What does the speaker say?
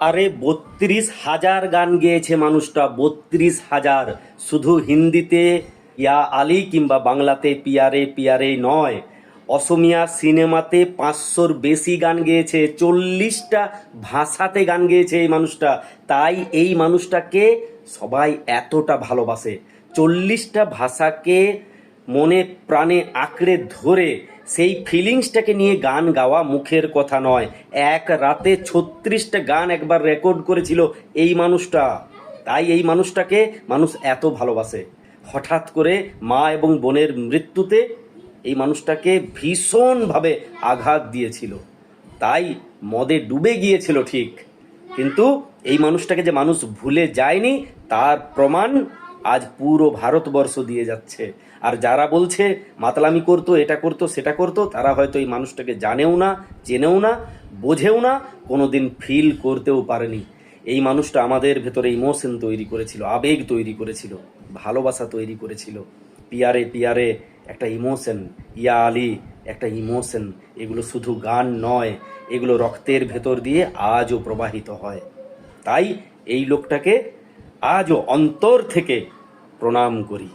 আরে 32,000 গান গেয়েছে মানুষটা, 32,000। শুধু হিন্দিতে ইয়া আলী কিংবা বাংলাতে পিয়ারে পিয়ারে নয়, অসমিয়া সিনেমাতে 500-র বেশি গান গেয়েছে, 40টা ভাষাতে গান গেয়েছে এই মানুষটা। তাই এই মানুষটাকে সবাই এতটা ভালোবাসে। 40টা ভাষাকে মনে প্রাণে আঁকড়ে ধরে সেই ফিলিংসটাকে নিয়ে গান গাওয়া মুখের কথা নয়। এক রাতে 36টা গান একবার রেকর্ড করেছিল এই মানুষটা। তাই এই মানুষটাকে মানুষ এত ভালোবাসে। হঠাৎ করে মা এবং বোনের মৃত্যুতে এই মানুষটাকে ভীষণভাবে আঘাত দিয়েছিল। তাই মদে ডুবে গিয়েছিল ঠিক, কিন্তু এই মানুষটাকে যে মানুষ ভুলে যায়নি তার প্রমাণ আজ পুরো ভারতবর্ষ দিয়ে যাচ্ছে। আর যারা বলছে মাতলামি করতো, এটা করতো, সেটা করতো, তারা হয়তো এই মানুষটাকে জানেও না, চেনেও না, বোঝেও না, কোনোদিন ফিল করতেও পারেনি। এই মানুষটা আমাদের ভেতরে ইমোশন তৈরি করেছিল, আবেগ তৈরি করেছিল, ভালোবাসা তৈরি করেছিল। পিয়ারে পিয়ারে একটা ইমোশন, ইয়া আলী একটা ইমোশন। এগুলো শুধু গান নয়, এগুলো রক্তের ভেতর দিয়ে আজও প্রবাহিত হয়। তাই এই লোকটাকে আজও অন্তর থেকে প্রণাম করি।